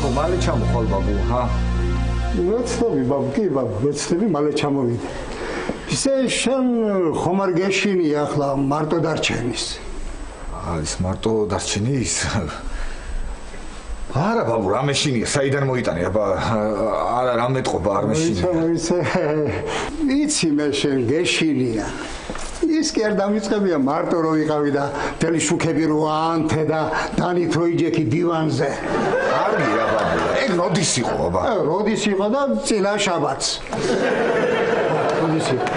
ბაბუ, მალე ჩამოხვალ ბაბუ, ჰა? ვეცდები ბაბუ, კი ბაბუ, ვეცდები, მალე ჩამოვიდე. ისე შენ ხომ არ გეშინია ახლა მარტო დარჩენის? ის მარტო დარჩენის? არა ბაბუ, რა მეშინია, საიდან მოიტანე, აბა, არა რა მეტყობა, არ მეშინია. იცი მე შენ გეშინია. ის კი არ დამიწყებია მარტო რო ვიყავი და თელი შუქები რო ანთე და დანით რო იჯექი დივანზე. კარგია ბაბუ, ეგ როდის იყო აბა? როდის იყო და წინა შაბათს. როდის იყო?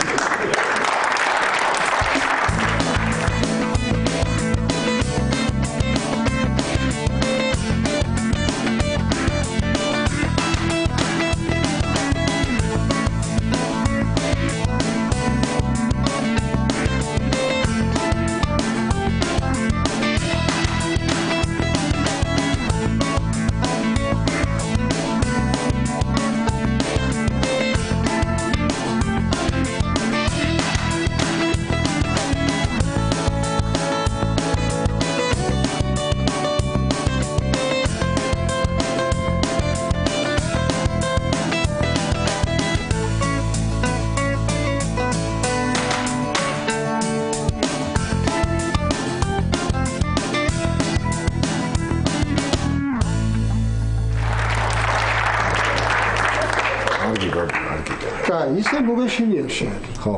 ისე მოგეშინია შენ.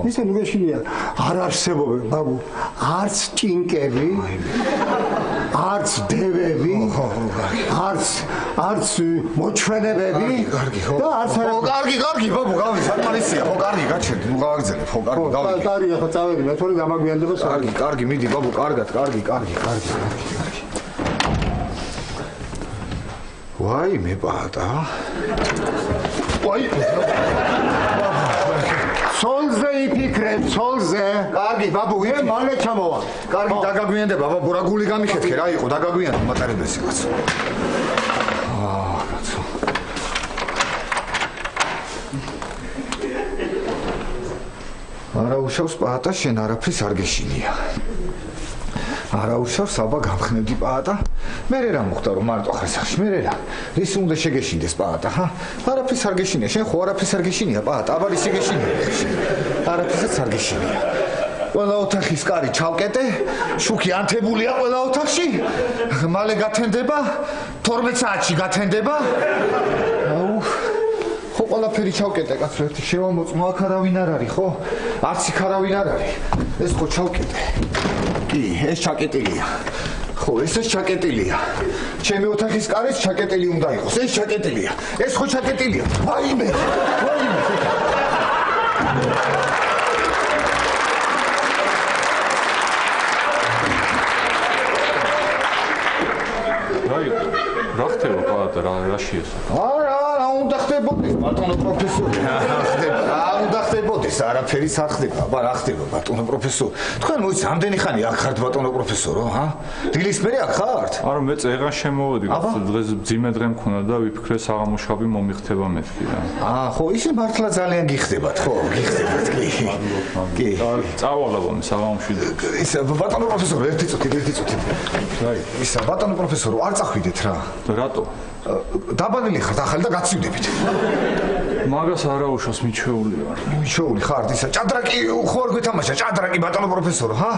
ისე მოგეშინია. არ არსებობენ ბაბუ, არც ჭინკები, არც დევები, არც მოჩვენებები და არც კარგი ბაბუ, გავი საკმარისია, ხო კარგი გაჩერდი, ნუ გავაგზავნე, ხო კარგი გავი. კარგი, ახლა წავედი, მე თორე დამაგვიანდება საერთოდ. კარგი, მიდი ბაბუ, კარგად, კარგი. ვაი, მე პატა. ვაი. ცოლზე იფიქრებ, ცოლზე. კარგი, ბაბუ, მე მალე ჩამოვა. კარგი, დაგაგვიანდება, ბაბუ, რა გული გამიხეთქე, რა იყო, დაგაგვიანდა მატარებელს კაცო. კაცო. არა უშავს პაატა, შენ არაფრის არ გეშინია. არა უშავს, აბა გამხნევდი პაატა. მე რა მოხდა რომ მარტო ხარ სახში, მე რა. ის უნდა შეგეშინდეს პაატა, ხა? არაფრის არ გეშინია, შენ ხო არაფრის არ გეშინია პაატა, აბა ისი გეშინია. არაფრისაც არ გეშინია. ყველა ოთახის კარი ჩავკეტე, შუქი ანთებულია ყველა ოთახში. მალე გათენდება, 12 საათში გათენდება. აუ ხო ყველაფერი ჩავკეტე კაცო, ერთი შევამოწმო, აქ არავინ არ არის, ხო? არც იქ არავინ არ არის. ეს ხო ჩავკეტე. კი, ეს ჩაკეტილია. ხო, ესეც ჩაკეტილია. ჩემი ოთახის კარიც ჩაკეტილი უნდა იყოს. ეს ჩაკეტილია. ეს ხო ჩაკეტილია. ვაიმე. რა ხდება პაატა, რა შეესა? არა, უნდა ხდებოდეს, ბატონო პროფესორი. რა უნდა ხდებოდეს, არაფერი არ ხდება. აბა რა ხდება, ბატონო პროფესორი? თქვენ მოიცი, ამდენი ხანი აქ ხართ ბატონო პროფესორო, ჰა? დილის მერე აქ ხართ? არა, მე წეღან შემოვედი, დღეს ძიმე დღე მქონდა და ვიფიქრე საღამოშაბი მომიხდება მეთქი რა. ხო, ისე მართლა ძალიან გიხდებათ, ხო, გიხდებათ, კი. წავალაბო მე საღამოში. ისა ბატონო პროფესორო, ერთი წუთი. ისა ბატონო პროფესორო, არ წახვიდეთ რა. რატო? დაბადილი ხართ ახალი და გაცივდებით. მაგას არა უშავს, მიჩვეული ვარ. მიჩვეული ხართ, ისა ჭადრაკი ხო არ გეთამაშა, ჭადრაკი ბატონო პროფესორო, ჰა?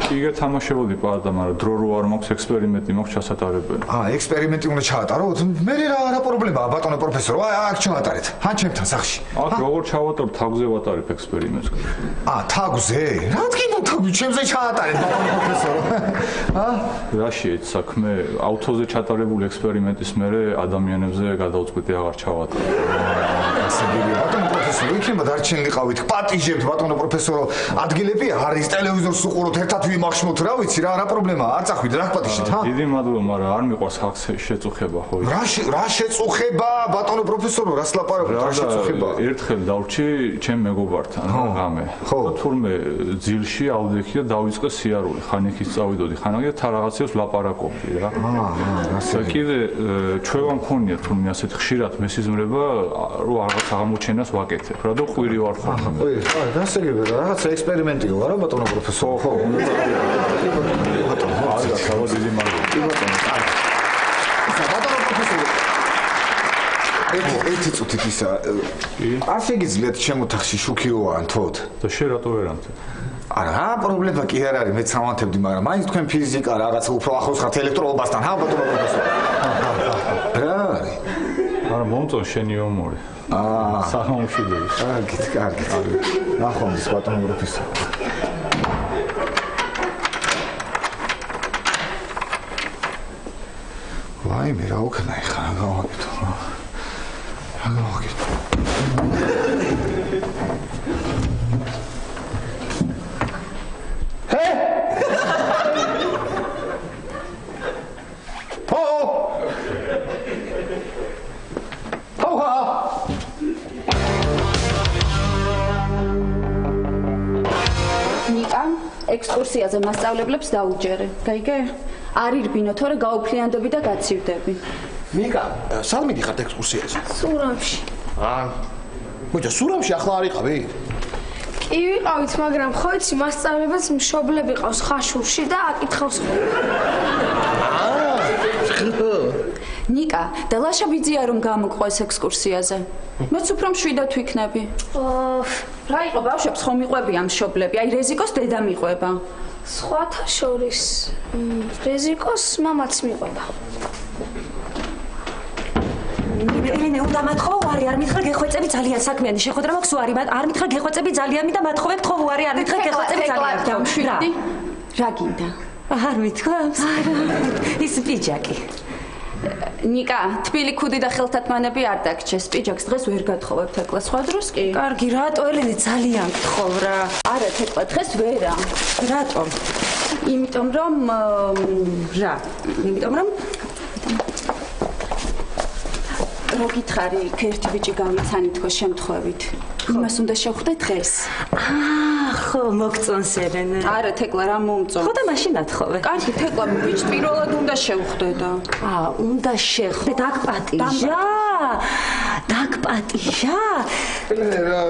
კი გეთამაშებოდი პაატა, მაგრამ დრო რო არ მაქვს, ექსპერიმენტი მაქვს ჩასატარებელი. ექსპერიმენტი უნდა ჩაატაროთ? მე რა პრობლემაა ბატონო პროფესორო? აქ ჩავატარეთ. ჰა, ჩემთან სახში. აქ როგორ ჩავატარ, თაგზე ვატარებ ექსპერიმენტს. თაგზე? რა თქმა უნდა, ჩემზე ჩაატარეთ ბატონო პროფესორო. რა შეეც საქმე? ავტოზე ჩატარებული ექსპერიმენტის მერე ადამიანებზე გადაუწყვეტი აღარ ჩავატარებ. ბატონო პროფესორო, იქნება დარჩენილი ყავით, პატიჟებთ ბატონო პროფესორო, ადგილები არის, ტელევიზორს უყუროთ, ერთად ვიმახშმოთ, რა ვიცი რა პრობლემაა, არ წახვიდე, რა პატიჟით, ჰა? დიდი მადლობა, მაგრამ არ მიყვარს ხალხს შეწუხება, ხო? რა შეწუხება, ბატონო პროფესორო, რას ლაპარაკობ, რა შეწუხება? ერთხელ დავრჩი ჩემ მეგობართან, ღამე. ხო. თურმე ძილში ავდექი და დავიწყე სიარული, ხან იქით წავიდოდი, ხან აქ და რაღაცებს ლაპარაკობდი რა. ასე. კიდე ჩვევა მქონია თურმე ასეთ ხშირად მესიზმრება, რომ რაღაც აღმოჩენას ვაკეთებ, რა და ყვირი ვარ ხოლმე. გასაგებია, რაღაცა ექსპერიმენტიო არა ბატონო პროფესორო? ხო. ბატონო, არა, თავად დიდი მადლობა. ბატონო, ბატონო პროფესორო. ერთი წუთით ისა. არ შეგიძლიათ ჩემო თახში შუქიოვან თოთ. და შენ რატო ვერ ამთებ? არა, პრობლემა კი არ არის, მეც სამანთებდი, მაგრამ მაინც თქვენ ფიზიკა რაღაცა უფრო ახლოს ხართ ელექტროობასთან, ბატონო პროფესორი. რა არის? არა, მომწონ შენი ომორი. საღამომშვიდობი. კარგი. ნახვამდის ბატონო პროფესორი. ვაიმე, რა უქნა ეხლა, რა გავაკეთო. ექსკურსიაზე მასწავლებლებს დაუჯერე. გაიგე? არ ირბინო, თორე გაუფრიანდები და გაცივდები. მიკა, სად მიდიხართ ექსკურსიაზე? სურამში. მოიცა, სურამში ახლა არ იყავი? კი ვიყავით, მაგრამ ხო იცი, მასწავლებელს მშობლები ყავს ხაშურში და აკითხავს ხოლმე. ნიკა, და ლაშა ბიძია რომ გამოგყვეს ექსკურსიაზე. მეც უფრო მშვიდად ვიქნები. რა იყო ბავშვებს ხომ იყვებიან მშობლები, აი რეზიკოს დედა მიყვება. სხვათა შორის რეზიკოს მამაც მიყვება. ელენე, უნდა მათხოვო უარი, არ მითხრა გეხვეწები ძალიან საქმიანი, შეხვედრა მაქვს უარი, არ მითხრა გეხვეწები ძალიან და მათხოვებთ ხო უარი, არ მითხრა გეხვეწები ძალიან. რა გინდა? არ მითქვამს? ის პიჯაკი. ნიკა, თბილი ქუდი და ხელთათმანები არ დაგჭეს. პიჯაკს დღეს ვერ გათხოვებთ ეკლა, სხვა დროს კი. კარგი, რატო ელენე ძალიან გთხოვ რა. არა, ეკლა დღეს ვერა. რატომ? იმიტომ რომ რო გითხარი, ერთი ბიჭი გამიცანი თქო შემთხვევით. იმას უნდა შევხვდე დღეს. ხო, მოგწონს ელენე. არა, თეკლა რა მომწონს. ხო და მაშინ ნათხოვე. კარგი, თეკლა, ბიჭს პირველად უნდა შევხვდე და. უნდა შევხვდე, დაგპატიჟა.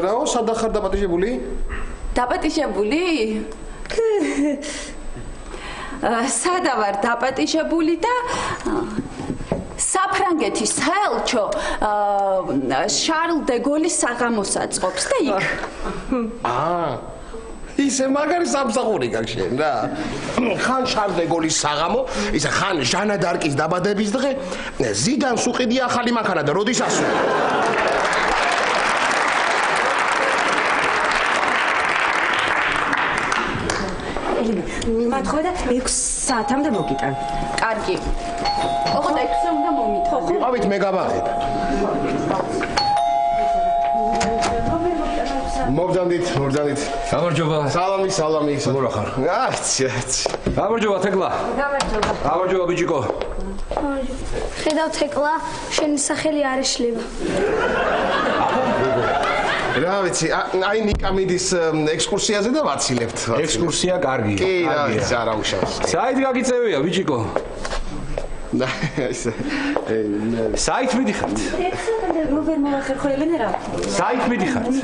რაო, სად ახარ დაპატიჟებული? დაპატიჟებული? სადა ვარ დაპატიჟებული და საფრანგეთის საელჩო შარლ დე გოლის საღამოს აწყობს და იქ. ისე მაგარი სამსახური გაქვს შენ რა. ხან შარლ დე გოლის საღამო, ისა ხან ჟანა დარკის დაბადების დღე, ზიდანს უყიდია ახალი მანქანა და როდის ასული. მათხოვე და 6 საათამდე მოგიტან. კარგი. ოღონდ 6-ზე უნდა მომითხოვო. ყავით მე გავაღებ. მოგდანდით. გამარჯობა. სალამი. როგორ ახარ? აცი. გამარჯობა თეკლა. გამარჯობა ბიჭიკო. ხედავ თეკლა, შენი სახელი არ ეშლება. რა ვიცი, აი ნიკა მიდის ექსკურსიაზე და ვაცილებთ. ექსკურსია კარგია. კი, რა ვიცი, არა უშავს. საით გაგიწევია ბიჭიკო? საით მიდიხართ? როგორ მოახერხო ელენე რა? საით მიდიხართ?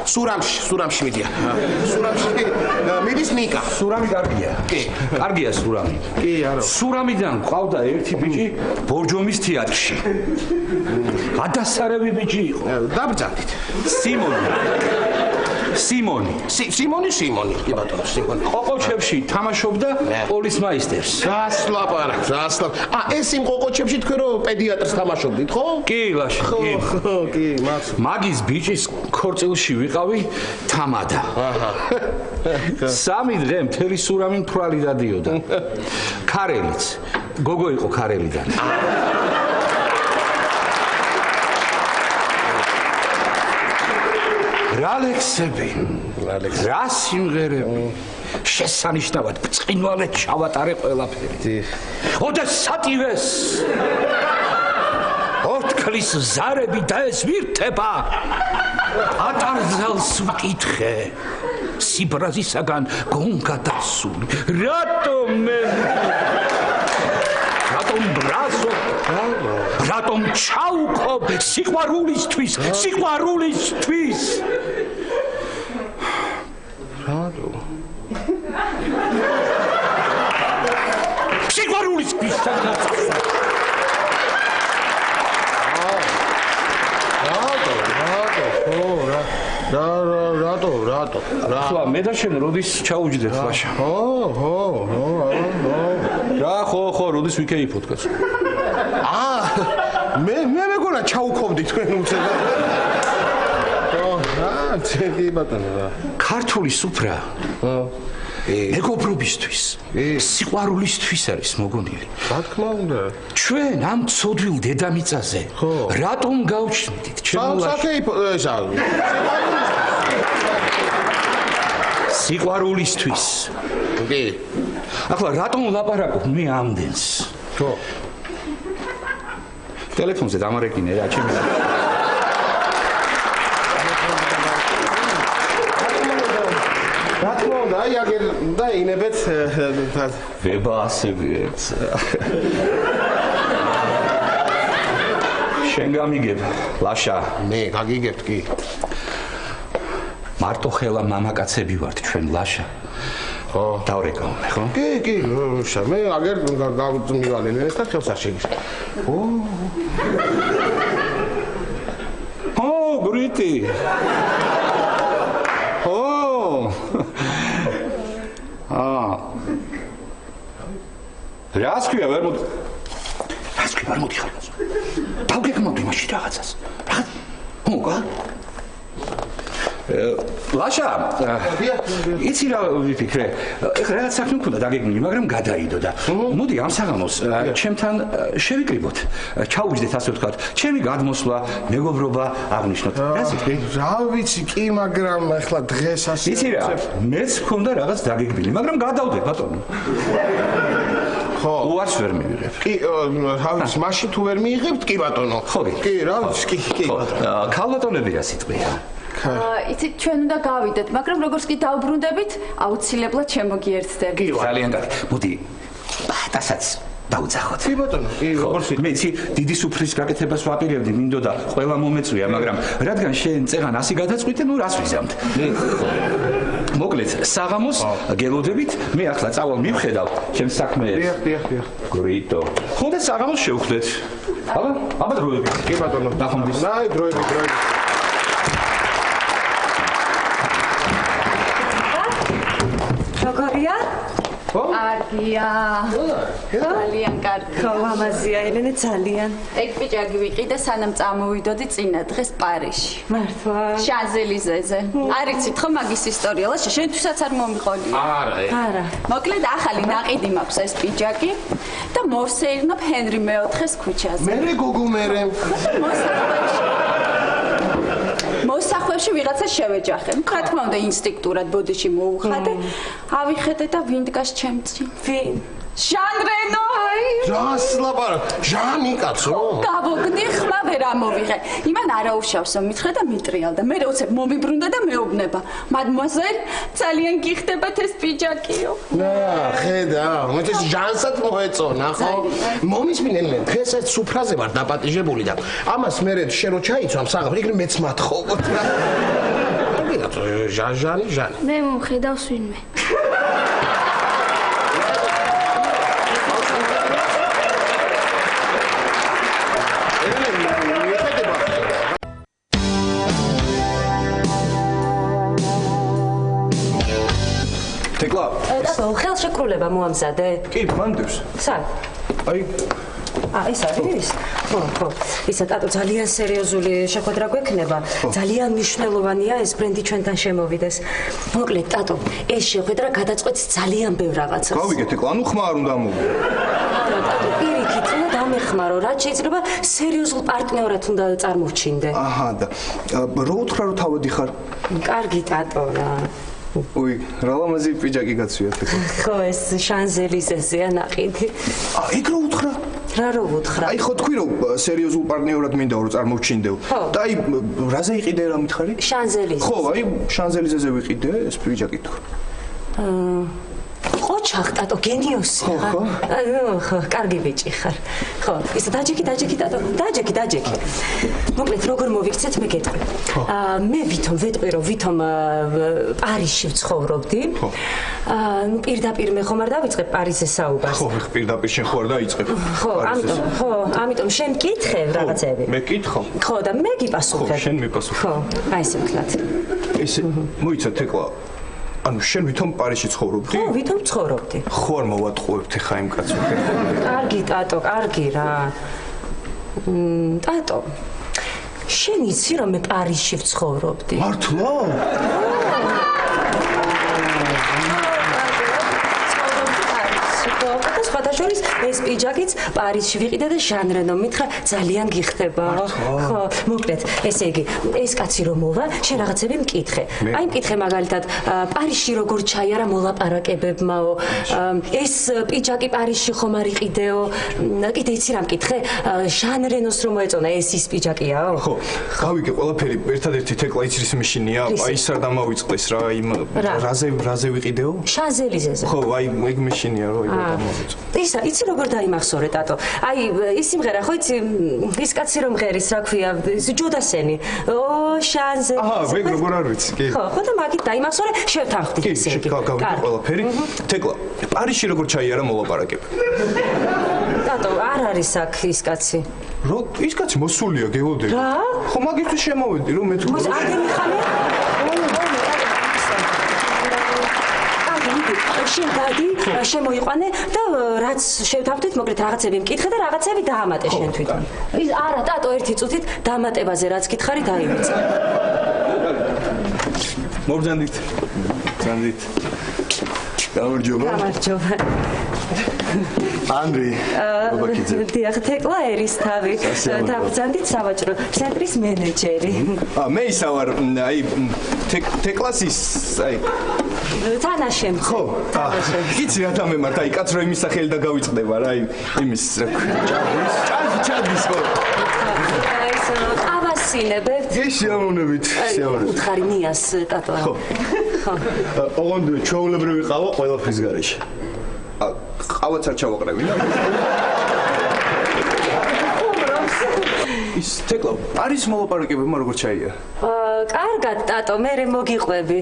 სურამში მიდიან. სურამში მიდის ნიკა. სურამი კარგია. კი. კარგია სურამი. კი, არა. სურამიდან ყავდა ერთი ბიჭი ბორჯომის თეატრში. გადასარევი ბიჭი იყო. დაბრძანდით. სიმონი. კი ბატონო, სიმონი. ყოყოჩებში თამაშობდა პოლიცმაისტერს. გასლაპარაკს. ეს იმ ყოყოჩებში თქვენ რომ პედიატრს თამაშობდით, ხო? კი, ლაში. კი, მაგის ბიჭის ქორწილში ვიყავი თამადა. სამი დღე მთელი სურამი მთვრალი დადიოდა. ქარელიც. გოგო იყო ქარელიდან. რა ლექსები, რა სიმღერები, შესანიშნავად ბრწყინვალედ ჩავატარე ყველაფერი. ოდა სატივეს ორთქლის ზარები და ეს ვირთება ატარზალს ვკითხე სიბრაზისაგან გონგადასული. რატომ ბრაზო, რატომ ჩაუქობ სიყვარულისთვის. რატო? სიყვარულისთვის. რატო? ხლა მე და შენ როდის ჩაუჯდეთ ლაშა? რა ხო როდის ვიქეიფოთ კაც? მე მეგონა ჩაუქობდი თქვენ უცებ. ცედი ბატონო რა. ქართული სუფრა. მეგობრობისთვის, სიყვარულისთვის არის მოგონილი. რა თქმა უნდა. ჩვენ ამ ცოდვილ დედამიწაზე რატომ გავჩნდით? სიყვარულისთვის. კი. ახლა რატომ ვლაპარაკობ მე ამდენს? ხო. ტელეფონზე დამარეკინე რა ჩემი. აი აგერ და ინებეთ ვებასებიეთ. შენ გამიგებ ლაშა. მე გაგიგებთ კი. მარტო ხელა მამაკაცები ვართ ჩვენ ლაშა. ხო, დავრეკავ ხო? კი, მე აგერ გავწმივალენ ეს და ხელს არ შეგიშ. გრიტი. რას ქვია ვერ მოდი. რას ქვია ვერ მოდი ხარ. დავგეკმოდი მაშინ რაღაცას. რა? მოგა? ლაშა, იცი რა ვიფიქრე? ეხლა რაღაც საქმე მქონდა დაგეგმილი, მაგრამ გადაიდო და მოდი ამ საღამოს ჩემთან შევიკრიბოთ. ჩაუჯდეთ ასე ვთქვათ, ჩემი გადმოსვლა, მეგობრობა აღნიშნოთ. რას იტყვი? რა ვიცი კი, მაგრამ ეხლა დღეს ასე იცი რა, მეც მქონდა რაღაც დაგეგმილი, მაგრამ გადავდე ბატონო. ხო, უარს ვერ მივიღებ. კი, რა ვიცი, მაშინ თუ ვერ მიიღებთ, კი ბატონო. ხო, კი, რა ვიცი, კი ბატონო. ქალბატონები რას იტყვია? იცით, ჩვენ უნდა გავიდეთ, მაგრამ როგორც კი დავბრუნდებით, აუცილებლად შემოგიერთდები. ძალიან კარგი. მოდი, ბატასაც დაუძახოთ. კი ბატონო, კი, როგორც მე იცი, დიდი სუფრის გაკეთებას ვაპირებდი, მინდოდა ყველა მომეწვია, მაგრამ რადგან შენ წეღან 100 გადაწყვიტე, ნუ რას ვიზამთ? მოკლედ, საღამოს გელოდებით, მე ახლა წავალ მივხედავ ჩემს საქმეებს. დიახ. გრიტო. ხო და საღამოს შევხვდეთ. აბა დროები. კი ბატონო, დახომდის. აი დროები. როგორია? კარგია. ძალიან კარგი. ხო, ამაზია ელენე ძალიან. ეგ პიჭაგი ვიყიდე სანამ წამოვიდოდი წინა დღეს პარიზში. მართლა? შანზელიზეზე. არ იცით ხო მაგის ისტორია? ლაშა, შენთვისაც არ მომიყოლია. არა. მოკლედ ახალი ნაყიდი მაქვს ეს პიჭაკი და მოვსეირნობ ჰენრი მეოთხეს ქუჩაზე. მე გოგო მერე. მოსახვევში ვიღაცა შევეჯახე. რა თქმა უნდა ინსტინქტურად ბოდიში მოუხადე. ავიხედე და ვინ დგას ჩემწინ? ვინ? ჟან რენო. რას ლაპარაკ? ჟანი კაცო. გავოგდი ხმა ვერ ამოვიღე. იმან არაუშავსო მითხრა და მიტრიალდა. მე უცებ მომიბრუნდა და მეუბნება. მადმუაზელ, ძალიან გიხდებათ ეს პიჯაკიო. ხედა, მოიცა ჟანსაც მოეწონა, ხო? მომისმინენ მე, ფესეთ სუფრაზე ვარ დაპატიჟებული და ამას მე შენ რო ჩაიცვამ საღამოს, იქნებ მეც მათხოვოთ რა. ჟანი. მე მომხედავს ვინმე. თეკლა. ხელშეკრულება მოამზადე? კი, მანდებს. სად? აი, ეს არის? ხო. ისა ტატო ძალიან სერიოზული შეხვედრა გვექნება. ძალიან მნიშვნელოვანია ეს ბრენდი ჩვენთან შემოვიდეს. მოკლედ ტატო, ეს შეხვედრა გადაწყვეტს ძალიან ბევრ რაღაცას. გავიგე თეკლა, ანუ ხმა არ უნდა მოვიდე. არა ტატო, პირიქით უნდა დამეხმარო, რაც შეიძლება სერიოზულ პარტნიორად უნდა წარმოვჩინდე. აჰა და რო უთხრა რომ თავადი ხარ? კარგი ტატო რა. უი, რა ლამაზი პიჯაკი გაცვია თქო. ხო, ეს შანზელიზეზეა ნაყიდი. იქ რო უთხრა? რა რო უთხრა? აი ხო თქვი რომ სერიოზულ პარტნიორად მინდა რომ წარმოვჩინდეო. და აი რაზე იყიდე რა მითხარი? შანზელიზეზე. ხო, აი შანზელიზეზე ვიყიდე ეს პიჯაკი თქო. ყოჩახ ტატო გენიოსი ხარ. ხო, კარგი ბიჭი ხარ. ხო, ისა დაჯექი ტატო, დაჯექი. მოკლედ როგორ მოვიქცეთ მე გეტყვი. მე ვეტყვი რომ ვითომ პარიზში ვცხოვრობდი. ნუ პირდაპირ მე ხომ არ დავიწყებ პარიზზე საუბარს. ხო, პირდაპირ შენ ხო არ დაიწყებ. ხო, ამიტომ შენ მკითხებ რაღაცები. მე კითხო. ხო, და მე გიპასუხებ. ხო, შენ მიპასუხებ. ხო, აი ესე ვთქვათ. ესე მოიცა თეკლა ანუ შენ ვითომ პარიზში ცხოვრობდი? ხო, ვითომ ცხოვრობდი. ხო არ მოვატყუებთ ხა იმ კაცს. კარგი ტატო, კარგი რა. ტატო. შენ იცი რომ მე პარიზში ვცხოვრობდი? მართლა? სხვადასხვა ეს პიჯაკიც პარიზში ვიყიდე და ჟან რენომ მითხრა ძალიან გიხდებაო. ხო, მოკლედ, ესე იგი, ეს კაცი რომ მოვა, შენ რაღაცები მკითხე. აი მკითხე მაგალითად, პარიზში როგორ ჩაიარა მოლაპარაკებებმაო, ეს პიჯაკი პარიზში ხომ არ იყიდეო. კიდე იცი რა მკითხე? ჟან რენოს რომ მოეწონა ეს ის პიჯაკიაო? ხო, გავიგე ყველაფერი, ერთადერთი თეკლა იცი რის მეშინია, აი ის არ დამავიწყდეს რა, იმ რაზე ვიყიდეო? შანზელიზეზე. ხო, აი ეგ მეშინია რა, ეგ დამავიწყე. ისა, იცი როგორ დაიმახსოვრე ტატო? აი, ის სიმღერა ხო იცი, ის კაცი რომ ღერის, რა ქვია, ჯუდასენი. ო, შანზე. აჰა, ეგ როგორ არ ვიცი, კი. ხო, ხო და მაგით დაიმახსოვრე, შევთანხმდით ესე იგი. კი, გავიგე ყველაფერი. თეკლა, პარიზში როგორ ჩაიარა მოლაპარაკება? ტატო, არ არის აქ ის კაცი. ის კაცი მოსულია, გეოდები. რა? ხო, მაგისთვის შემოვედი, რომ მე თუ არ გემიხანე? შენ გადი, შემოიყვანე და რაც შევთანხმდით, მოკლედ რაღაცები მკითხე და რაღაცები დაამატე შენ თვითონ. ის არა, ტატო, ერთი წუთით დამატებაზე რაც გითხარი დაივიწყე. მობრძანდით. ბრძანდით. გამარჯობა. გამარჯობა. ანდრი, ბაბაკიძე. დიახ, თეკლა ერისთავი, დაბრძანდით სავაჭრო ცენტრის მენეჯერი. მე ისა ვარ, აი თეკლას ის, აი თანაშემ. ხო, იცი რა დამემართ, აი კაც რო იმის სახელი და გავიწყდება რა, აი იმის რა ჩადის ხო. აი ეს ავასინებებთ. გეშიამოვნებით, შეავარეთ. უთხარი ნიას ტატო. ხო. ოღონდ ჩვეულებრივი ყავა ყველაფრის გარეშე. ყავაც არ ჩავაყრევი და ის თეკლა პარიზ მოლაპარაკებებმა როგორ ჩაიარა? კარგად ტატო, მე მოგიყვები.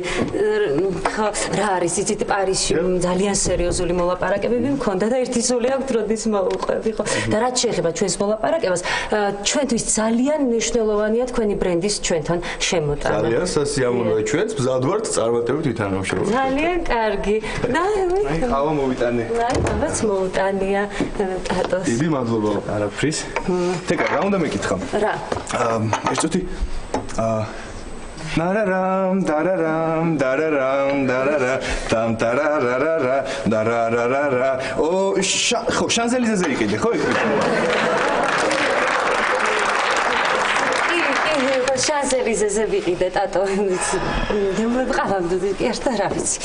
ხო, რა არის იცით პარიზში ძალიან სერიოზული მოლაპარაკებები მქონდა და ერთი სული აქვს როდის მოვუყვები, ხო. და რაც შეეხება ჩვენს მოლაპარაკებას, ჩვენთვის ძალიან მნიშვნელოვანია თქვენი ბრენდის ჩვენთან შემოტანა. ძალიან სასიამოვნოა, ჩვენც მზად ვართ წარმატებით ვითანამშრომლობთ. ძალიან კარგი. აი, ყავა მოვიტანე. აი, ყავაც მოუტანია ტატოს. დიდი მადლობა. არაფრის. თეკა, რა უნდა მეკითხა? რა? ეს წუთი ნარარამ დარარამ დარარამ დარარა დამ დარარარა დარარარა ო ხო შანზელიზეზე იყიდე ხო იქ შანზელიზეზე ვიყიდე ტატო მოვყავამდე ერთად რა ვიცი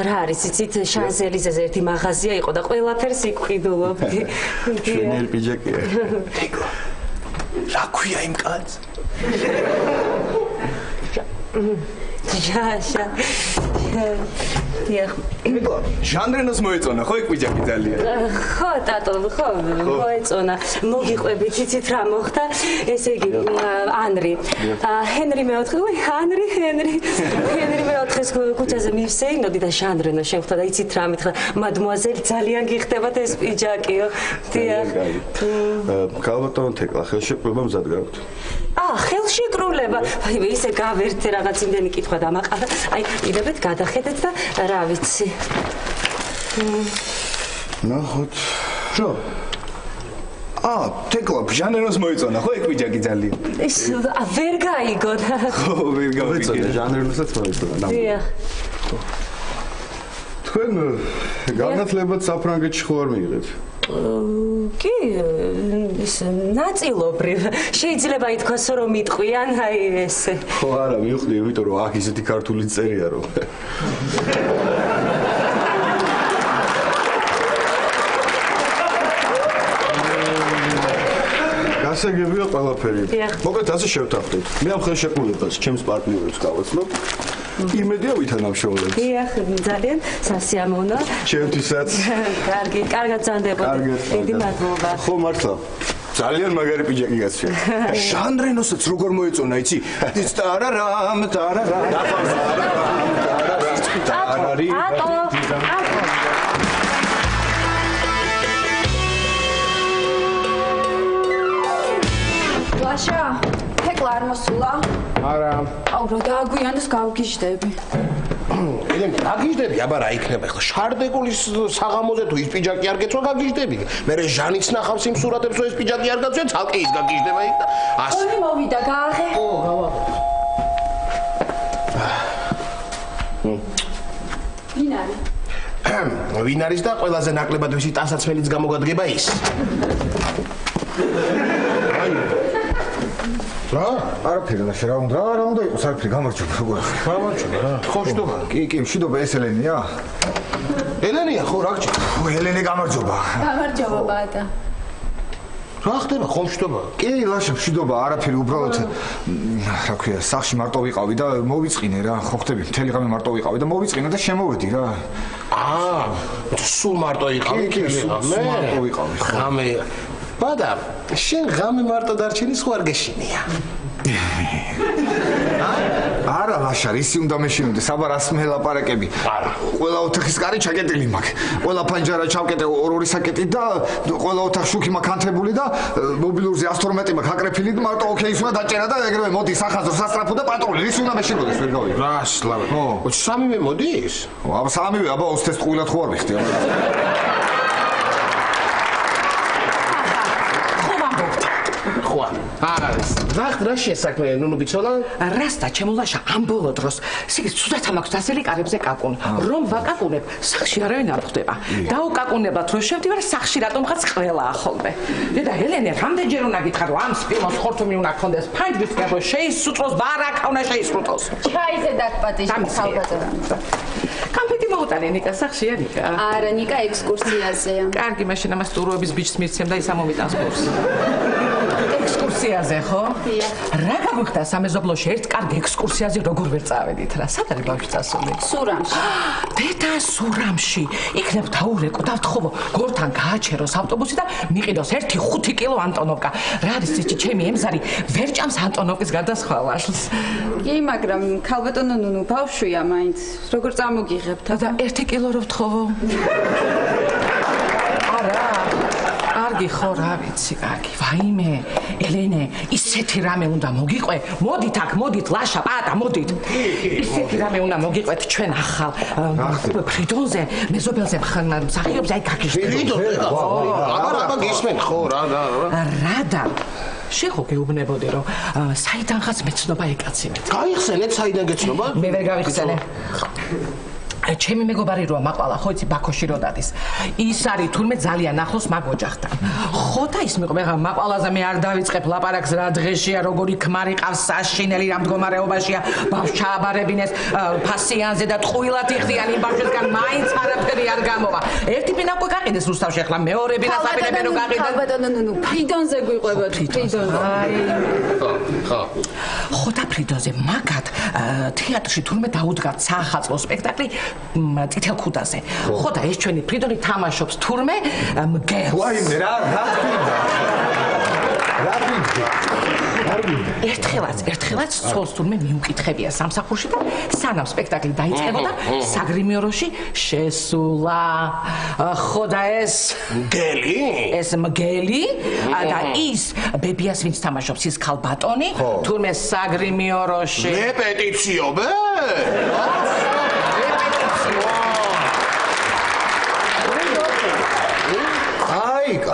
რა არის იცით შანზელიზეზე ერთი მაღაზია იყო და ყველაფერს იყიდულობდი შენერ პიჯაკია რა ქვია იმ კაცს? ჟაშა. ჟან რენოს მოეწონა ხო იქ პიჯაკი ძალიან? ხო ტატო, ხო მოეწონა. მოგიყვებით, იცით რა მოხდა? ესე იგი, ანრი. ჰენრი მეოთხე, ჰენრი მეოთხეს ქუჩაზე მივსეინოდი და ჟან რენო შემხვდა და იცით რა მითხრა, მადმუაზელი ძალიან გიხდებათ ეს პიჯაკიო. დიახ. ქალბატონო თეკლა, ხელშეკრულება მზად გაქვთ? ხელშეკრულება. აი ისე გავერთე რაღაც იმდენი კითხვა დამაყარა. აი, ირებეთ გადახედეთ და რა ვიცი. ნახოთ. შო. თეკლა, ჟან რენოს მოეწონა ხო ეგ პიჯაკი ძალიან? ეს ვერ გაიგო. ხო, ვერ გავიგე. ჟან რენოსაც მოეწონა. დიახ. თქვენ განათლებად საფრანგეთში ხო არ მიიღეთ? კი, ის ნაწილობრივ. შეიძლება ითქვას რომ იტყვიან, აი ესე. ხო, არა, მივხვდი, იმიტომ რომ აქ ისეთი ქართული წერია რომ. გასაგებია ყველაფერი. მოკლედ ასე შევთანხმდით. მე ამ ხელშეკრულებას ჩემს პარტნიორებს გავაცნობ. იმედია ვითანამშრომლობთ. დიახ, ძალიან სასიამოვნოა. ჩემთვისაც. კარგი, კარგად ძანდებოდეთ. დიდი მადლობა. ხო, მართლა. ძალიან მაგარი პიჯაკი გასვია. ჟან რენოსაც როგორ მოეწონა, იცი? ის ტარარამ, ტარარამ. ლაშა, თეკლა არ მოსულა? არა. აუ რა დააგვიანოს გავგიჟდები. ელენე, გაგიჟდები, აბა რა იქნება ახლა? შარდეგულის საღამოზე თუ ის პიჯაკი არ გეცვა გაგიჟდები. მე ჟანიც ნახავს იმ სურათებს, რომ ეს პიჯაკი არ გაწვია, ცალკე ის გაგიჟდება იქ და ასე. ორი მოვიდა, გააღე. ო, გავაღე. ვინ არის? ვინ არის და ყველაზე ნაკლებად ვისი ტანსაცმელიც გამოგადგება ის? რა? არაფერი რა რა უნდა იყოს არაფერი გამარჯობა როგორ გამარჯობა რა. ხო შტობა. კი მშვიდობა ეს ელენია? ელენია ხო რა გჭირდა? ელენე გამარჯობა. გამარჯობა ბატა. რა ხდება ხომ შტობა? კი ლაშა მშვიდობა არაფერი უბრალოდ რა ქვია სახში მარტო ვიყავი და მოვიწყინე რა ხო ხდები მთელი ღამე მარტო ვიყავი და მოვიწყინე და შემოვედი რა. სულ მარტო იყავი? კი სულ მარტო ვიყავი. ღამე ბადა შენ ღამე მარტო დარჩენი სხვა არ გეშინია. არა ლაშა ისი უნდა მეშინოდე საბარას მელაპარაკები. არა. ყველა ოთახის კარი ჩაკეტილი მაქვს. ყველა ფანჯარა ჩავკეტე ორ-ორი საკეტი და ყველა ოთახი შუქი მაქვს ანთებული და მობილურზე 112 მაქვს აკრეფილი და მარტო ოკეის უნდა დაჭერა და ეგრევე მოდი სახაზო სასტრაფო და პატრული ისი უნდა მეშინოდეს ვერ გავიგე. რა სლავა. ხო. სამივე მოდის? აბა სამივე აბა 20 ტყუილად ხო არ ვიხდი აბა. ხო. არის. რა შესაქმე ნუნუ ბიცოლა? რასდა ჩემულაშა ამ ბოლო დროს სიგის ცუდად მაქვს დასელი კარებზე კაკუნ რომ ვაკაკუნებ სახში არავინ არ ხვდება დაუკაკუნებად რომ შევდივარ სახში რატომღაც ყველაა ხოლმე დედა ელენე რამდენჯერ უნდა გითხრა რომ ამ სპილოს ხორთუმი უნდა გქონდეს ფაინდვის კერო შეისწროს ბარაკა უნდა შეისწროს ჩაიზე დაგპატიჟე ხალბატონო კამფეტი მოუტანე ნიკა სახში ანიკა არა ნიკა ექსკურსიაზეა კარგი მაშინ ამას ტუროების ბიჭს მიცემ და ისა მომიტანს კურსი ექსკურსიაზე ხო? რა გაგვიხდა სამეზობლოში ერთ კარგ ექსკურსიაზე როგორ ვერ წავედით რა? სად არის ბავშვი წასული? სურამში. დედა სურამში. იქნებ დაურეკო და ვთხოვო გორთან გააჩეროს ავტობუსი და მიყიდოს 1.5 კილო ანტონოვკა. რა არის ციცი ჩემი ემზარი ვერ ჭამს ანტონოვკის გადასხვალაშს. კი, მაგრამ ქალბატონო ნუნუ ბავშვია მაინც. როგორ წამოგიღებთ? და 1 კილო რო ვთხოვო. არა. კარგი ხო რა ვიცი, კარგი. ვაიმე, ელენე, ისეთი რამე უნდა მოგიყვე. მოდით აქ, მოდით, ლაშა, პატა, მოდით. ისეთი რამე უნდა მოგიყვეთ ჩვენ ახალ ფრიდონზე, მეზობელზე მსახიობზე აი გაგიჟდეთ. ფრიდონზე? აბა გისმენ ხო რა. რადა? შენ ხო გეუბნებოდი რომ საიდანღაც მეცნობა ეკაცინეთ. გაიხსენეთ საიდან გეცნობა? მე ვერ გავიხსენე. ჩემი მეგობარი როა მაყვალა ხო იცი ბაქოში რო დადის ის არის თურმე ძალიან ახლოს მაგ ოჯახთან ხო და ის მიყვა მაყვალაზე მე არ დავიწყებ ლაპარაკს რა დღეშია როგორი ქმარი ყავს საშინელი რა მდგომარეობაშია ბავშვს ჩააბარებინეს ფასიანზე და ტყუილად იხდიან იმ ბავშვისგან მაინც არაფერი არ გამოვა ერთი პინაკვი გაყიდეს რუსთავში ახლა მეორე პინას აპირებენ რომ გაყიდონ ქალბატონო ნუნუ ფრიდონზე გვიყვებოდ ფრიდონზე ხო ხო და ფრიდონზე მაგათ თეატრში თურმე დაუდგათ საახალწლო სპექტაკლი წითელ ქუდაზე. ხო და ეს ჩვენი ფრიდონი თამაშობს თურმე მგელს. ვაიმე რა გინდა? რა გინდა? ერთხელაც ცოლს თურმე მიუკითხებია სამსახურში და სანამ სპექტაკლი დაიწყებოდა საგრიმიოროში შესულა. ხო და ეს მგელი? ეს მგელი და ის ბებიას ვინც თამაშობს ის ქალბატონი თურმე საგრიმიოროში. რეპეტიციობე?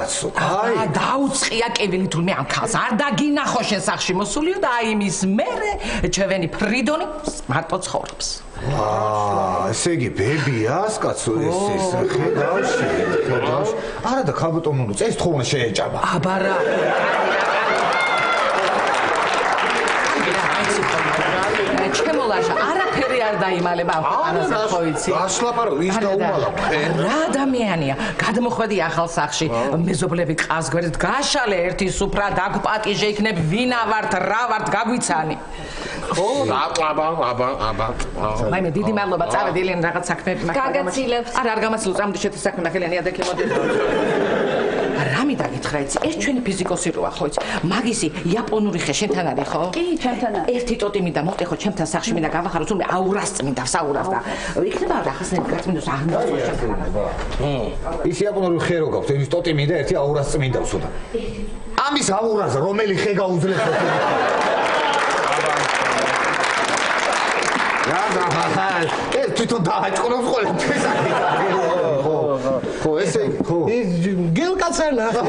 კაცო, აი დაუწყია კევილი თურმე ამ ქალს არ დაგინახო შენ სახში მოსულიო და აი იმის მერე ჩვენი ფრიდონი მარტო ცხოვრობს. ესე იგი ბებიას კაცო ეს ხედავში. არა და ქალბატონო წეს თხოვნა შეეჭამა. აბა რა. ჩემოლაშა არაფერი არ დაიმალება ამ ქვეყანაზე ხო იცი? გასლაპარო ის დაუმალა ფერ. რა ადამიანია? გადმოხვედი ახალ სახში. მეზობლები ყავს გვერდით გაშალე ერთი სუფრა დაგპატიჟე იქნებ ვინა ვართ რა ვართ გაგვიცანი. ხო, აბა. მაიმე დიდი მადლობა წავედი ელენ რაღაც საქმეები მაქვს. გაგაცილებთ. არა არ გამაცილო წამდი შეთვის საქმე ნახელიანი ადაკი მოდი. რამე დაგითხრა იცი ეს ჩვენი ფიზიკოსი როა ხო იცი მაგისი იაპონური ხე შენთან არის ხო კი ჩემთან არის ერთი ტოტი მინდა მოხდე ხო ჩემთან სახში მინდა გავახარო თუმე აურას წმინდა საურას და იქნება რაღაცნაირად გაწმინდოს არ ის იაპონური ხე რო გაქვს ეს ტოტი მინდა ერთი აურას წმინდავს ოდა ამის აურას რომელი ხე გაუძლებს ეს თვითონ დააჭყრობს ყველაფერს. ხო, ესე იგი, ხო. ის გელკაცა ნახე.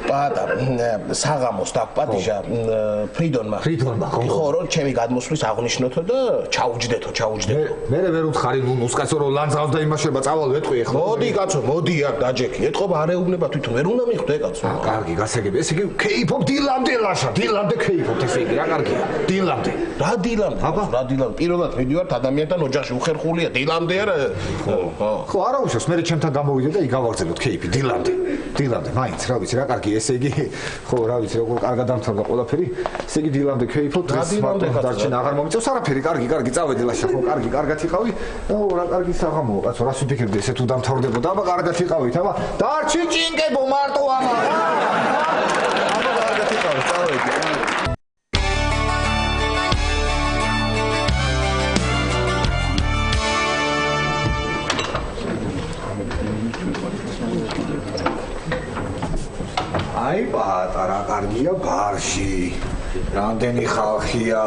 პატა საღამოს დაგპატიჟა ფრიდონმა ხო რომ ჩემი გადმოსვლის აღნიშნოთო და ჩაუჯდეთო მე ვერ უთხარი ნუნუს კაცო რომ ლანძღავს და იმაშება წავალ ვეტყვი ახლა მოდი კაცო მოდი აქ დაჯექი ეთყობა არ ეუბნება თვითონ ვერ უნდა მიხვდე კაცო კარგი გასაგები ესე იგი ქეიფობ დილამდე ლაშა დილამდე ქეიფობ ესე იგი რა კარგია დილამდე რა დილამდე პირველად მიდივართ ადამიანთან ოჯახში უხერხულია დილამდე არა ხო არა უშავს მე ჩემთან გამოვიდე და იგავაგრძელოთ ქეიფი დილამდე მაინც რა ვიცი რა კარგი ესე იგი ხო რა ვიცი როგორ კარგად დამთავრდა ყველაფერი ესე იგი დილამდე ქეიფობ დღეს დარჩენ აღარ მომიწევს არაფერი კარგი წავედი ლაშა ხო კარგად იყავი რა კარგი საღამოა კაცო რას ვიფიქრებდი ესე თუ დამთავრდებოდა აბა კარგად იყავით აბა დარჩი ჭინკებო მარტო ამა კარგად იყავით წავედი აი პატარა კარგია ბარში რამდენი ხალხია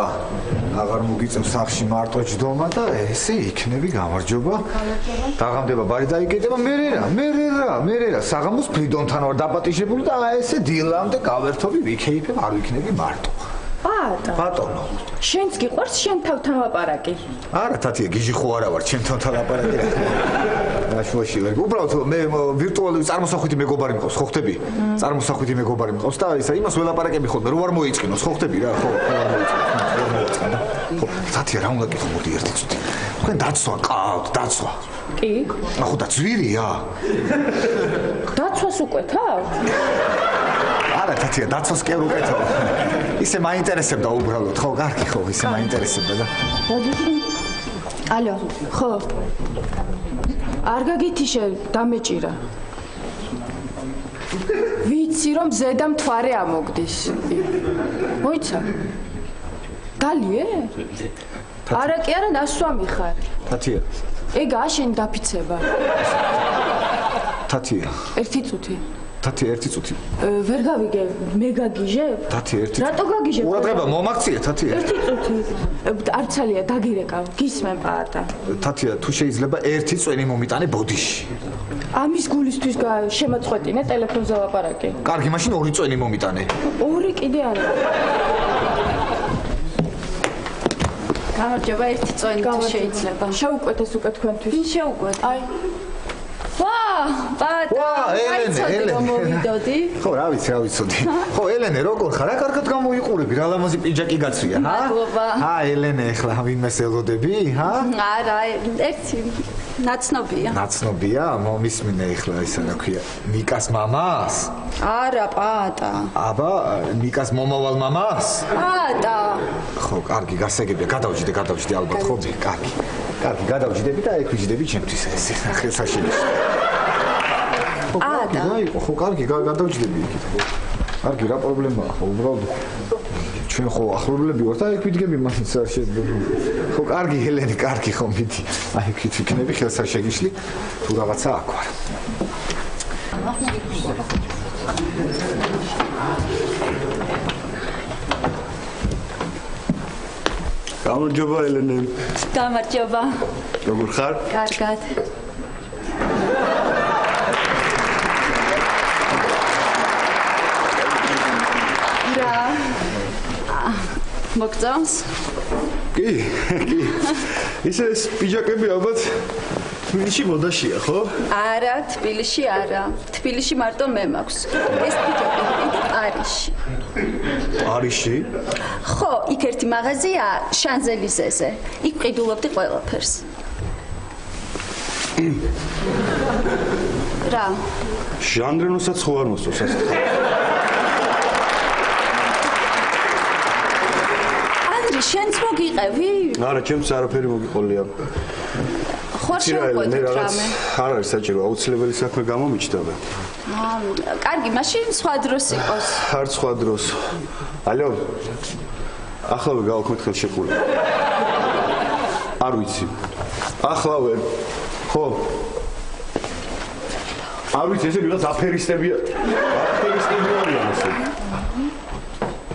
აღარ მოგიწევს სახში მარტო ჯდომა და ესე იქნები გამარჯობა დაღამდება ბარი დაიკეტება მე რა საღამოს ფრიდონთან ვარ დაპატიჟებული და ესე დილამდე გავერთობი ვიქეიფებ არ ვიქნები მარტო ბატონო შენც გიყვარს შენ თავთან ლაპარაკი არა თათია გიჟი ხო არა ვარ ჩემ თავთან ლაპარაკი რა შუაში ვერ უბრალოდ მე ვირტუალური წარმოსახვითი მეგობარი მყავს ხო ხტები წარმოსახვითი მეგობარი მყავს და ისა იმას ველაპარაკები ხოლმე რო არ მოიწყინოს ხო ხტები რა ხო თათია რა უნდა გიხო მოდი ერთი წუთი თქვენ დაცვა ყავთ დაცვა კი ახო და ძვირია დაცვას უკეთავ არა თათია დაცვას კი არ უკეთავ ისე მაინტერესებდა უბრალოდ ხო კარგი ხო ისე მაინტერესებდა და ალო ხო არ გაგითიშე დამეჭირა ვიცი რომ ზედა მთვარე ამოგდის მოიცა დალიე არა კი არა დასვამი ხარ თათია ეგა შენ დაფიცება თათია ერთი წუთი ვერ გავიგე მე გაგიჟებ თათია ერთი რატო გაგიჟებ ყურადღება მომაქციე თათია ერთი წუთი არცალია დაგირეკავ გისმენ პატა თათია თუ შეიძლება ერთი წვენი მომიტანე ბოდიში ამის გულისთვის შემაწყვეტინე ტელეფონზე ლაპარაკი კარგი მაშინ ორი წვენი მომიტანე ორი კიდე არა გამარჯობა ერთი წვენი თუ შეიძლება შეუკვეთეს უკვე თქვენთვის ვინ შეუკვეთ აი პატა ელენე მოვიდოდი ხო რა ვიცოდი ხო ელენე როგორ ხარ რა კარგად გამოიყურები რა ლამაზი პიჯაკი გაცვია ჰა ელენე ახლა ვინმეს ელოდები ჰა არა ერთი ნაცნობია მომისმინე ახლა ისა რა ქვია ნიკას მამას არა პატა აბა ნიკას მომავალ მამას პატა ხო კარგი გასაგებია გადავჯდე ალბათ ხო კარგი გადავჯდები და ექვიჯდები ჩემთვის ესე ხელსაშეში და ხო კარგი გადავჯდები იქით ხო კარგი რა პრობლემაა ხო უბრალოდ ჩვენ ხო ახლობლები ვართ და იქ ვიდგები მაინც არ შეიძლება ხო კარგი ელენე კარგი ხო მიდი აი იქ ვიქნები ხელსაშეში თუ რაღაცა აქ ვარ გამარჯობა ელენე გამარჯობა როგორ ხარ კარგად მოგწონს? კი. ისე პიჯაკები ალბათ თბილისში მოდაშია, ხო? არა, თბილისში არა. თბილისში მარტო მე მაქვს. ეს პიჯაკები პარიზში. პარიზში? ხო, იქ ერთი მაღაზია შანზელიზეზე. იქ ყიდულობდი ყველაფერს. რა? ჟანდრენოსაც ხო არ მოსწონს ასე. შენც მოგიყევი? არა, ჩემს არაფერი მოგიყოლია. ხო, შეუყვეთ რამე. არ არის საჭირო, აუცილებელი საქმე გამომიჩნდება. კარგი, მაშინ სხვა დროს იყოს. არ სხვა დროს. ალო. ახლავე გავაქვთ ხელშეკრულება. არ ვიცი. ახლავე. ხო. არ ვიცი ესე ვიღაც აფერისტებია. აფერისტები არიან ესე.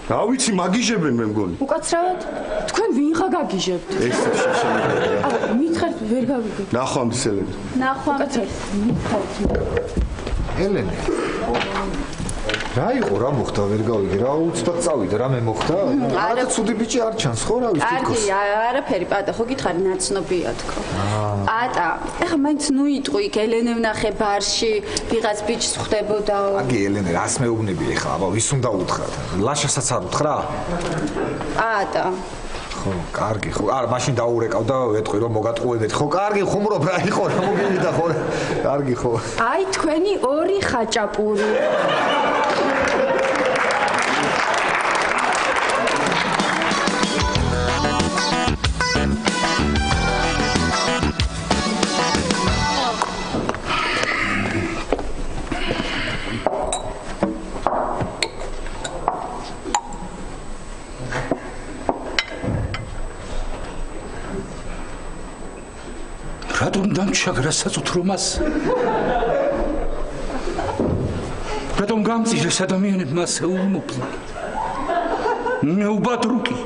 რა ვიცი მაგიჟებენ მე მგონი. უკაცრავად თქვენ ვიღა გაგიჟებთ? ეს შეშემიძლია. აბა მითხარით ვერ გავიგებ. ნახვამდის ელენე. ნახვამდის. ელენე. რა იყო რა მოხდა ვერ გავიგე რა უცბად წავიდა რა მე მოხდა? არა ცუდი ბიჭი არ ჩანს ხო რა ვიცი თქოს. არაფერი პატა ხო გითხარი ნაცნობია თქო. პატა ეხა მაინც ნუ იტყვი იქ ელენე ვნახე ბარში ვიღაც ბიჭს ხვდებოდაო. აგი ელენე რას მეუბნები ეხა აბა ვის უნდა უთხრათ? ლაშასაც არ უთხრა? პატა ხო, კარგი, ხო. არა, მაშინ დაურეკავ და ვეტყვი რომ მოგატყუებეთ. ხო, კარგი, ხუმრობ რა იყო, რა მოგივიდა ხო? კარგი, ხო. აი თქვენი ორი ხაჭაპური. რატომ დამჩაგრა საწუთრომას? რატომ გამწიჟეს ადამიანებმა ასე ულმობლად? მე უბადრუკი.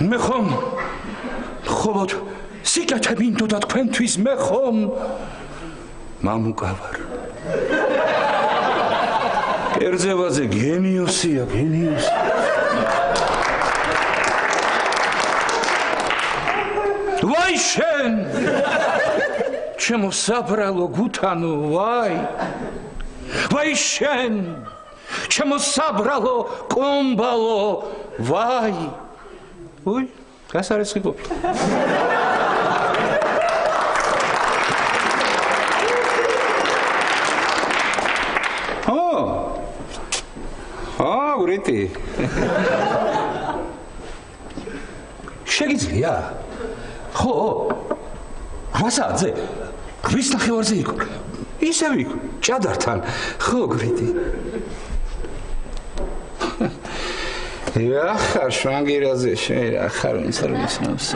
მე ხომ ხოლოდ სიკეთე მინდოდა თქვენთვის მე ხომ მამუკავარ. კერძევაძე გენიოსია, გენიოსი. ვაი შენ ჩემო საბრალო გუთანო ვაი ვაი შენ ჩემო საბრალო კომბალო ვაი უი გასარესხი ყოფილი გურიტი შეგიძლია ხო, 8 საათზე. რის ნახევარზე იყო? ისევ იყო, ჭადართან. ხო, გრიტი. ახარ შვანგირაზე შენ ახარ ვინც არ მისნავს.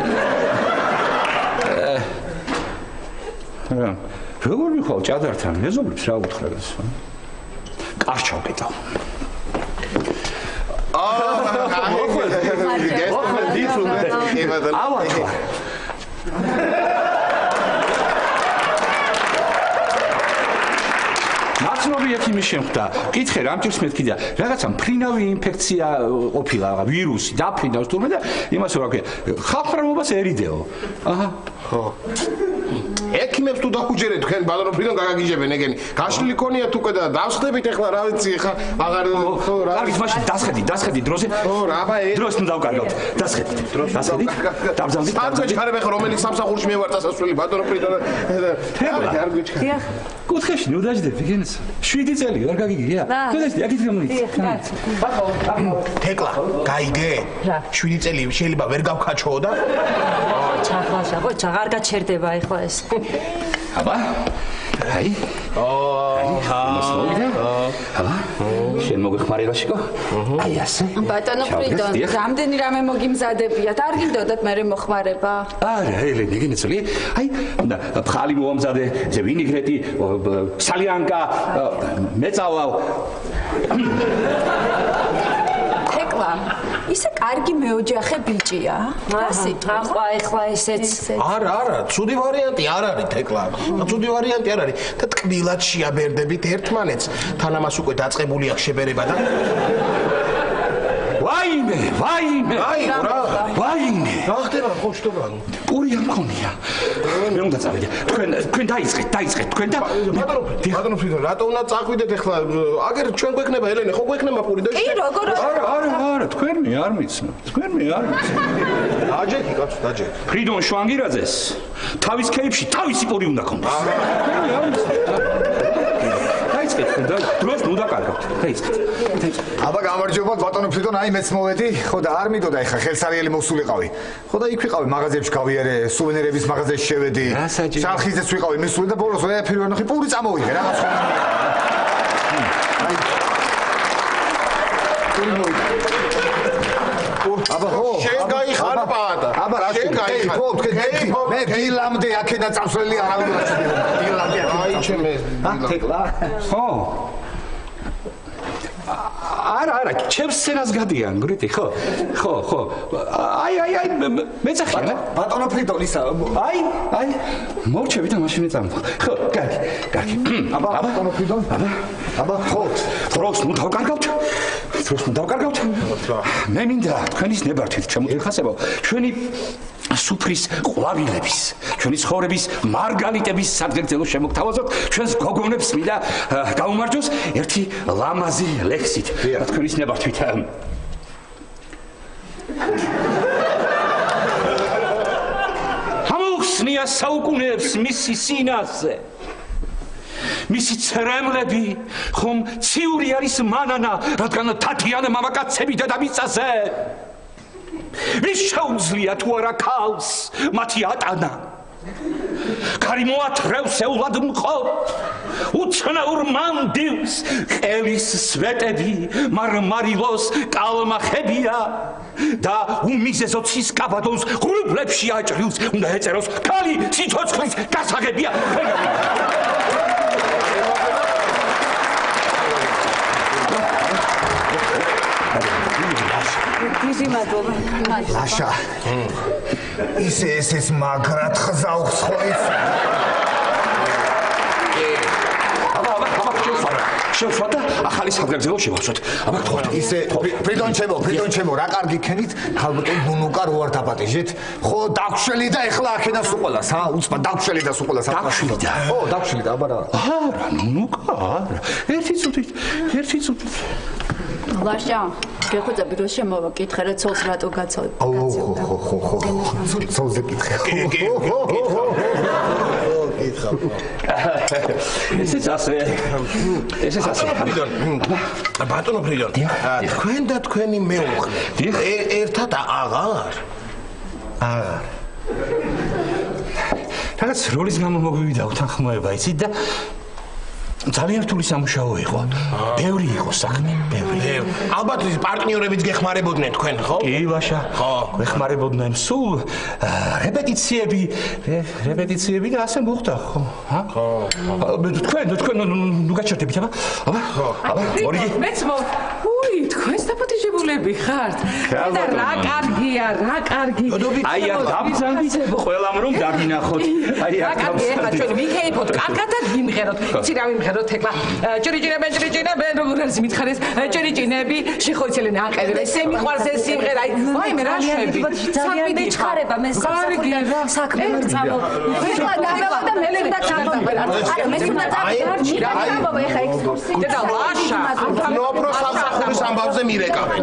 როგორ მიხვალ ჭადართან? მეზობლებს რა უთხრეს? კარჩავ კეთავ. ნაცნობი ექიმი შემხვდა. კითხე რა მჭირს მეთქი და რაღაცა მფრინავი ინფექცია ყოფილა, ვირუსი დაფრინავს თურმე და იმას რა ქვია, ხალხრამობას ერიდეო. აჰა. ხო. ექიმებს თუ დაგუჯერეთ თქვენ ბატონო ფრიდონ გაგაგიჟებენ ეგენი. გაშლილი ქონიათ უკვე და დავსხდებით ახლა რა ვიცი ახლა აღარ ხო რა. კარგი მაშინ დასხედი დროზე. ხო რა აბა დროს ნუ დავკარგავთ. დასხედით. დასხედით. დავზავდით. სამწეში ხარებ ახლა რომელიც სამსახურში მევარ წასასვლელი ბატონო ფრიდონ. არ გიჩქარ. დიახ. კუთხეში ნუ დაждები გენს. 7 წელი ვერ გაგიგია? დედაში აქ გამონით. ბატონო. თეკლა, გაიგე? 7 წელი შეიძლება ვერ გავქაჩოო და ჩახლაშა, ხო, აღარ გაჩერდება ახლა ეს. აბა. აი. აბა. შენ მოგეხმარებაშიკო? აი ასე. ბატონო ფრიდონ, რამდენი რამე მოგიმზადებიათ? არ გინდოდათ მე მოხმარება? არა, ელენე, გინეცლი. აი, ფხალი მომზადე, ზე ვინიგრეტი, სალიანკა, მეწავალ. თეკლა, ისე კარგი მეოჯახე ბიჭია? ასე. ახლა ესეც. არა, ცუდი ვარიანტი არ არის თეკლა. ცუდი ვარიანტი არ არის. და ტკბილად შეაბერდებით ერთმანეთს. თან ამას უკვე დაწყებული აქვს შებერება და ვაიმე! აი რა! ვაიმე! რა ხდება ხო შტობა? პური არ მქონია. მე უნდა წავიდე. თქვენ დაიწყეთ თქვენ და ბატონო ფრიდონ, რატო უნდა წახვიდეთ ახლა? აგერ ჩვენ გვექნება ელენე, ხო გვექნება პური და კი როგორ? არა, თქვენ მე არ მიცნობ. დაჯექი კაცო, დაჯექი. ფრიდონ შვანგირაძეს თავის კეიფში თავისი პური უნდა ქონდეს. დროს ნუ დაკარგავთ. დაიწყეთ. აბა გამარჯობა ბატონო ფრიდონ, აი მეც მოვედი. ხო და არ მინდოდა ეხა ხელსარიელი მოსულიყავი. ხო და იქ ვიყავი მაღაზიებში გავიარე, სუვენირების მაღაზიაში შევედი. შალხიზეც ვიყავი, მისული და ბოლოს ვეაფერი ვერ ნახე, პური წამოვიდე რაღაც ხომ. აი. პური მოვიდა. აბა ხო, შენ გაიხარ პატა. აბა რა შენ მე დილამდე აქედან წავსვლელი არავინ არ დილამდე აი ჩემე თეკლა ხო არა ჩემს სცენას გადიან გრიტი ხო აი მეცახია ბატონო ფრიდონ ისა აი მოვჩები და მაშინ წამო ხო კარგი აბა ბატონო ფრიდონ აბა ხო დროს ნუ დავკარგავთ მე მინდა თქვენის ნებართვით ჩემოიხასებო ჩვენი სუფრის ყვავილების ჩვენი ცხოვრების მარგალიტების სადგერძელო შემოგთავაზოთ ჩვენს გოგონებს მინდა გაუმარჯოს ერთი ლამაზი ლექსით თქვენის ნებართვით ამოხსნია საუკუნეებს მისი სინაზე მისი ცრემლები ხომ ციური არის მანანა რადგან თათიან მამაკაცები დედამიწაზე ვის შეუძლია თუ არა ქალს მათი ატანა ქარი მოათრევს ეულად მყო უცნაურ მანდილს ყელის სვეტები მარმარილოს კალმახებია და უმიზეზოცის კაბადონს ღრუბლებში აჭრილს უნდა ეწეროს ქალი სიცოცხლის გასაღებია აშა ისე ეს მაგრად ხზავს ხო ის შევსვათა ახალი სადგერძელო შევავსოთ აბა თქვა ისე ფრიდონ ჩემო რა კარგი ქენით ხალბატონ ნუნუკა რო არ დაპატეჟეთ ხო დაგშველი და ეხლა აქედან სუყოლას უცბა დაგშველი და სუყოლას დაგშველი და აბა რა არა ნუნუკა არა ერთი წუთით ლაშა გეხუძები რომ შემოვაკითხე რა ცოლს რატო გაცილდა ცოლზე კითხე ესეც ასე ბატონო ფრიდონ თქვენ და თქვენი მეუღლე ერთად აღარ რაღაც როლის გამო მოვივიდა უთანხმოება იცით და ძალიან რთული სამუშაო იყო. ბევრი იყო საქმე, ბევრი. ალბათ ის პარტნიორებიც გეხმარებოდნენ თქვენ, ხო? კი, ვაშა. ხო, გეხმარებოდნენ. სულ რეპეტიციები და ასე მოხდა, ხო? ხო. თქვენ ნუ გაჩერდებით, აბა? აბა, ორიგი. მეც თქვენს დაპატიჟებულები ხართ? და რა კარგია, რა კარგი. აი, დაბრძანდით ყველამ რომ დაგინახოთ. აი, რა კარგი, ეხლა ჩვენ ვიქეიფოთ, კარგადად ვიმღეროთ. იცი რა ვიმღეროთ ეხლა? ჭრიჭინებენ, როგორ არის მითხარეს? ჭრიჭინები, შეხოიცელი ნაყევი. ესე მიყვარს ეს სიმღერა. აი, მე რა შვები? ძალიან ჩხარება მე საქმე მრწამო. ეხლა დაველა და მე უნდა ჩავდაბერა. არა, მე უნდა წავიდე. რა ეხა ექსკურსია. და ლაშა, ნოპრო სამსახურის ამბავზე მირეკავენ.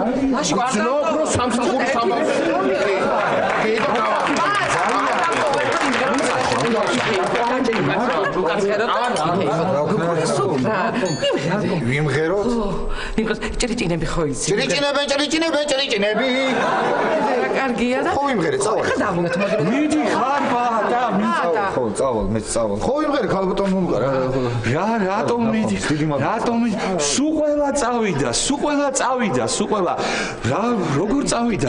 ნოპრო სამსახურის ამბავზე. ვიმღეროთ? ჭრიჭინები ხო იცი? ჭრიჭინები. რა კარგია და ხო ვიმღერე, წავალ. ხა დავუნეთ მოდი. მიდი ხარ ბატა, ხო, წავალ, მე წავალ. ხო ვიმღერე, ქალბატონ მომღერა. რატომ მიდი? რატომ მიდი? სულ ყველა წავიდა. რა როგორ წავიდა?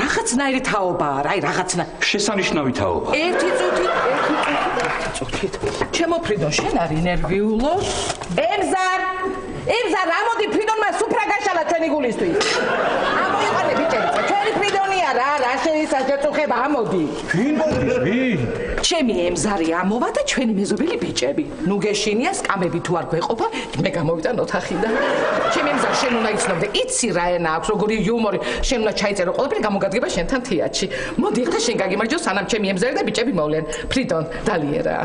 რაღაცნაირი თაობა არა, აი რაღაცნა. შესანიშნავი თაობა. ერთი წუთით. ჩემო ფრიდონ, შენ არი ნერვიულო? ემზარ, ამოდი ფრიდონმა სუფრა გაშალა ჩვენი გულისთვის. ამოიყანე ბიჭები, ჩვენი ფრიდონია რა შეიძლება წუხება ამოდი. ჩემი ემზარი ამოვა და ჩვენი მეზობელი ბიჭები. ნუ გეშინია სკამები თუ არ გვეყოფა, მე გამოვიტან ოთახიდან. ჩემი ემზარ შენ უნდა იცნობდე, იცი რა ენა აქვს, როგორი იუმორი, შენ უნდა ჩაიწერო ყველაფერი გამოგადგება შენთან თეატრში. მოდი ახლა შენ გაგიმარჯო, სანამ ჩემი ემზარი და ბიჭები მოვლენ. ფრიდონ, დალიერა.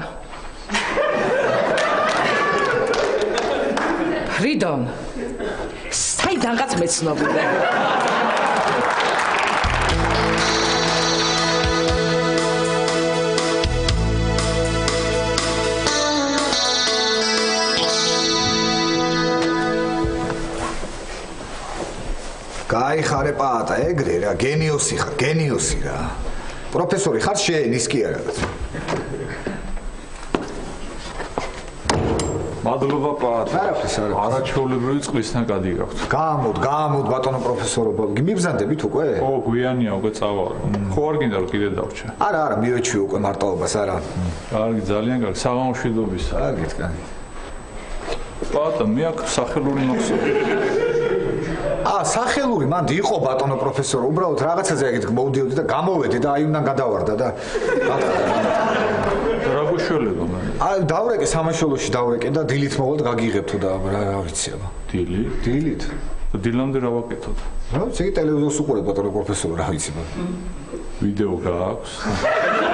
ფრიდონ, საიდანღაც მეცნობილე. გაიხარე პაატა, ეგრე რა, გენიოსი რა. პროფესორი ხარ შენ ის კი არა. მადლობა პაატა. არაფრის. არაჩვეულებრივი წყლისნაკადი გაქვთ. გამოდ ბატონო პროფესორო, მიბრძანდებით უკვე? ო, გვიანია უკვე წავალ. ხო არ გინდა რომ კიდე დავრჩა. არა, მივეჩვი უკვე მარტოობას, არა. კარგი, ძალიან კარგი. საღამოშვიდობისა. კარგით. პაატა, მე აქ სახელური მახსოვს. სახელური მანდ იყო ბატონო პროფესორო, უბრალოდ რაღაცაზე ეგეთ მოვდიოდი და გამოვედი და უნდა გადავარდა და რა გუშველება მე? დავრეკე სამაშველოში დავრეკე და დილით მოვალ გაგიღებთო და რა ვიცი აბა. დილით? დილამდე რა ვაკეთოთ? რა ვიცი, ტელევიზორს უყურებ ბატონო პროფესორო, რა ვიცი. ვიდეო გააქვს?